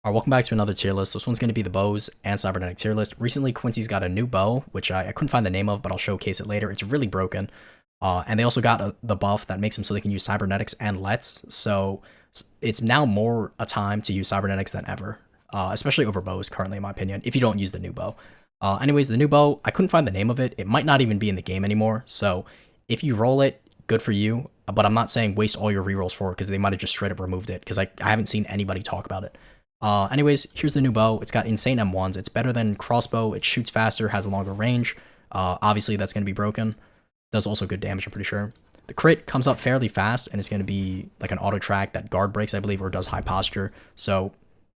Alright, welcome back to another tier list. This one's going to be the bows and cybernetic tier list. Recently, Quincy's got a new bow, which I couldn't find the name of, but I'll showcase it later. It's really broken. And they also got the buff that makes them so they can use cybernetics and lets. So it's now more a time to use cybernetics than ever, especially over bows currently, in my opinion, if you don't use the new bow. Anyways, the new bow, I couldn't find the name of it. It might not even be in the game anymore. So if you roll it, good for you. But I'm not saying waste all your rerolls for it because they might have just straight up removed it because I haven't seen anybody talk about it. Anyways, here's the new bow. It's got insane M1s. It's better than crossbow. It shoots faster, has a longer range. Obviously, that's going to be broken. Does also good damage, I'm pretty sure. The crit comes up fairly fast, and it's going to be like an auto track that guard breaks, I believe, or does high posture. So,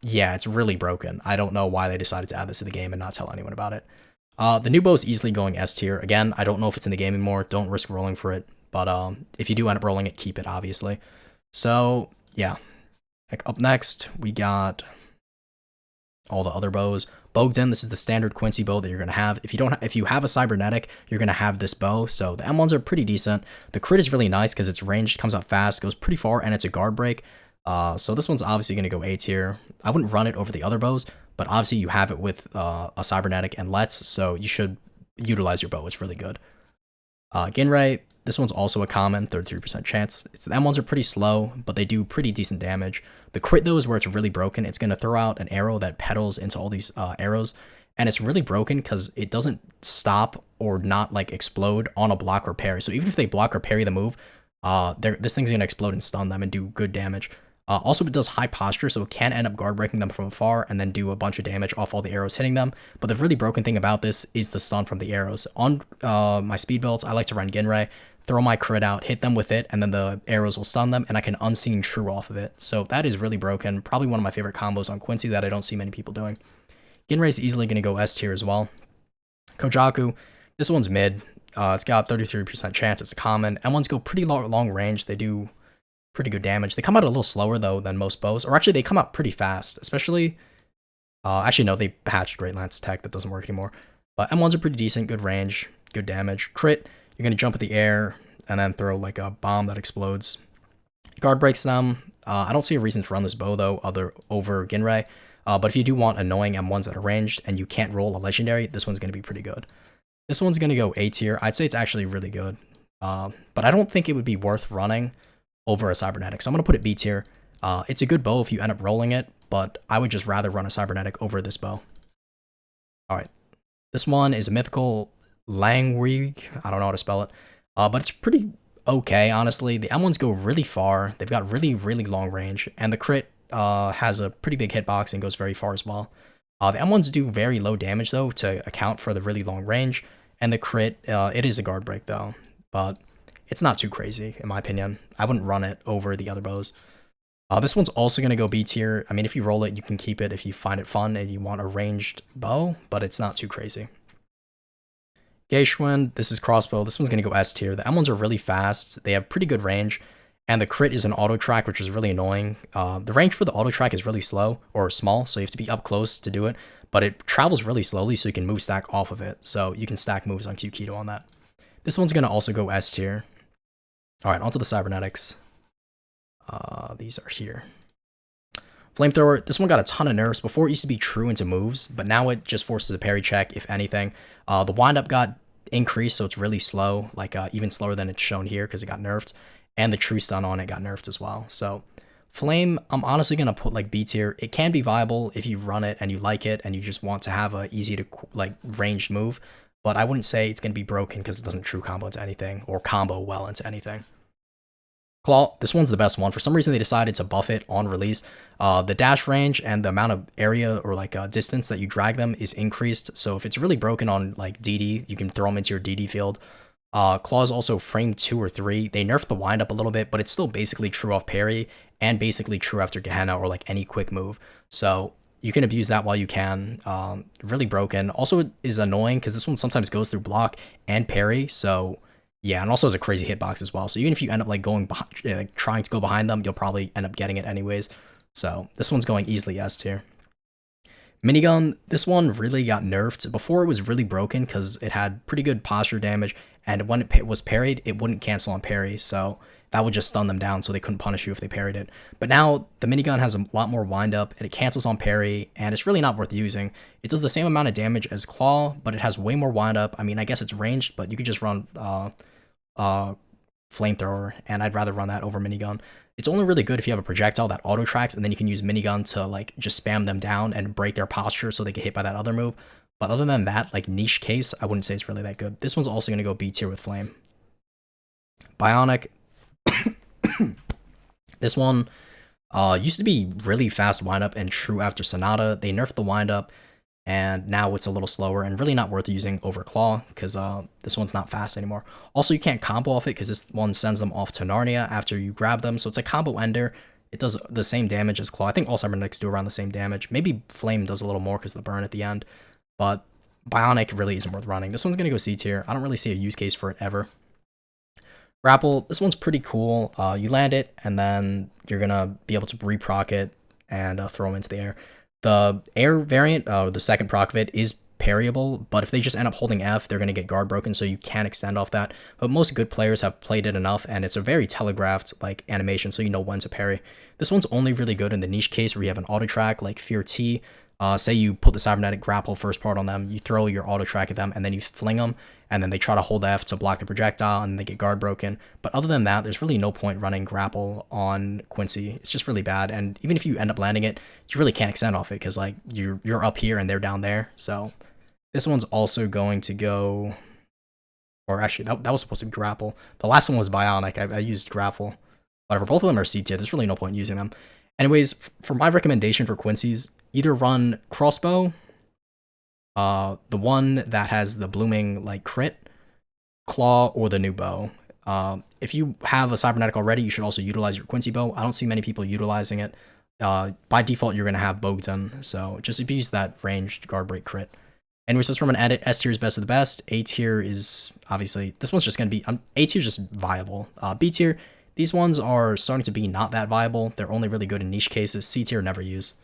yeah, it's really broken. I don't know why they decided to add this to the game and not tell anyone about it. The new bow is easily going S tier. Again, I don't know if it's in the game anymore. Don't risk rolling for it. But if you do end up rolling it, keep it, obviously. So, yeah. Up next, we got all the other bows. Bogdan, this is the standard Quincy bow that you're gonna have. If you have a cybernetic, you're gonna have this bow. So the M1s are pretty decent. The crit is really nice because it's ranged, comes out fast, goes pretty far, and it's a guard break. So this one's obviously gonna go A tier. I wouldn't run it over the other bows, but obviously you have it with a cybernetic and lets, so you should utilize your bow. It's really good. Ginray, this one's also a common, 33% chance. The M1s are pretty slow, but they do pretty decent damage. The crit, though, is where it's really broken. It's going to throw out an arrow that pedals into all these arrows, and it's really broken because it doesn't stop or not, like, explode on a block or parry. So even if they block or parry the move, this thing's going to explode and stun them and do good damage. Also, it does high posture, so it can end up guard breaking them from afar and then do a bunch of damage off all the arrows hitting them. But the really broken thing about this is the stun from the arrows. On my speed builds, I like to run Ginray, throw my crit out, hit them with it, and then the arrows will stun them, and I can unseen true off of it. So that is really broken. Probably one of my favorite combos on Quincy that I don't see many people doing. Ginray is easily going to go S tier as well. Kojaku, this one's mid. It's got 33% chance. It's a common. M1s go pretty long range. They do pretty good damage. They come out a little slower, though, than most bows. Or actually, they come out pretty fast, especially... actually, no, they patched Great Lance Tech. That doesn't work anymore. But M1s are pretty decent. Good range. Good damage. Crit, you're going to jump in the air and then throw, like, a bomb that explodes. Guard breaks them. I don't see a reason to run this bow, though, over Ginray. But if you do want annoying M1s that are ranged and you can't roll a legendary, this one's going to be pretty good. This one's going to go A tier. I'd say it's actually really good. But I don't think it would be worth running over a cybernetic, so I'm going to put it B tier. It's a good bow if you end up rolling it, but I would just rather run a cybernetic over this bow. Alright, this one is a mythical Langwig, I don't know how to spell it, but it's pretty okay, honestly. The M1s go really far, they've got really long range, and the crit has a pretty big hitbox and goes very far as well. The M1s do very low damage, though, to account for the really long range, and the crit, it is a guard break, though, but it's not too crazy, in my opinion. I wouldn't run it over the other bows. This one's also going to go B tier. I mean, if you roll it, you can keep it if you find it fun and you want a ranged bow, but it's not too crazy. Geishwen, this is crossbow. This one's going to go S tier. The M1s are really fast. They have pretty good range, and the crit is an auto track, which is really annoying. The range for the auto track is really slow, or small, so you have to be up close to do it, but it travels really slowly, so you can move stack off of it. So you can stack moves on Q Keto on that. This one's going to also go S tier. Alright, onto the cybernetics. These are here. Flamethrower, this one got a ton of nerfs. Before it used to be true into moves, but now it just forces a parry check, if anything. The windup got increased, so it's really slow, like even slower than it's shown here because it got nerfed. And the true stun on it got nerfed as well. So, Flame, I'm honestly going to put like B tier. It can be viable if you run it and you like it and you just want to have a easy to like ranged move. But I wouldn't say it's going to be broken because it doesn't true combo into anything or combo well into anything. Claw, this one's the best one. For some reason, they decided to buff it on release. The dash range and the amount of area or like distance that you drag them is increased. So if it's really broken on like DD, you can throw them into your DD field. Claw is also frame 2 or 3. They nerfed the wind up a little bit, but it's still basically true off parry and basically true after Gehenna or like any quick move. So you can abuse that while you can. Really broken. Also, it is annoying because this one sometimes goes through block and parry. So yeah, and also has a crazy hitbox as well. So even if you end up like going behind, like trying to go behind them, you'll probably end up getting it anyways. So this one's going easily S tier. Minigun, this one really got nerfed. Before it was really broken because it had pretty good posture damage, and when it was parried, it wouldn't cancel on parry. So that would just stun them down so they couldn't punish you if they parried it. But now the minigun has a lot more windup and it cancels on parry, and it's really not worth using. It does the same amount of damage as Claw, but it has way more windup. I mean, I guess it's ranged, but you could just run Flamethrower, and I'd rather run that over minigun. It's only really good if you have a projectile that auto tracks, and then you can use minigun to like just spam them down and break their posture so they get hit by that other move. But other than that, like niche case, I wouldn't say it's really that good. This one's also gonna go B tier with Flame. Bionic. This one used to be really fast windup and true after Sonata. They nerfed the windup, and now it's a little slower and really not worth using over Claw because this one's not fast anymore. Also, you can't combo off it because this one sends them off to Narnia after you grab them, so it's a combo ender. It does the same damage as Claw. I think all Cybernetics do around the same damage. Maybe Flame does a little more because of the burn at the end, but Bionic really isn't worth running. This one's going to go C tier. I don't really see a use case for it ever. Grapple, this one's pretty cool. You land it, and then you're going to be able to reproc it and throw them into the air. The air variant, the second proc of it, is parryable, but if they just end up holding F, they're going to get guard broken, so you can extend off that. But most good players have played it enough, and it's a very telegraphed like animation, so you know when to parry. This one's only really good in the niche case where you have an auto track like Fear T. Say you put the Cybernetic grapple first part on them, you throw your auto track at them, and then you fling them, and then they try to hold F to block the projectile, and they get guard broken. But other than that, there's really no point running grapple on Quincy. It's just really bad, and even if you end up landing it, you really can't extend off it because like you're up here and they're down there. So this one's also going to go, or actually that was supposed to be grapple. The last one was Bionic. I used grapple. Whatever. Both of them are C tier. There's really no point in using them. Anyways, for my recommendation for Quincy's, either run crossbow, the one that has the blooming like crit, claw, or the new bow. If you have a Cybernetic already, you should also utilize your Quincy bow. I don't see many people utilizing it. By default, you're going to have Bogdan, so just abuse that ranged guard break crit. Anyways, that's from an edit. S tier is best of the best. A tier is obviously, this one's just going to be, A tier is just viable. B tier, these ones are starting to be not that viable. They're only really good in niche cases. C tier, never use.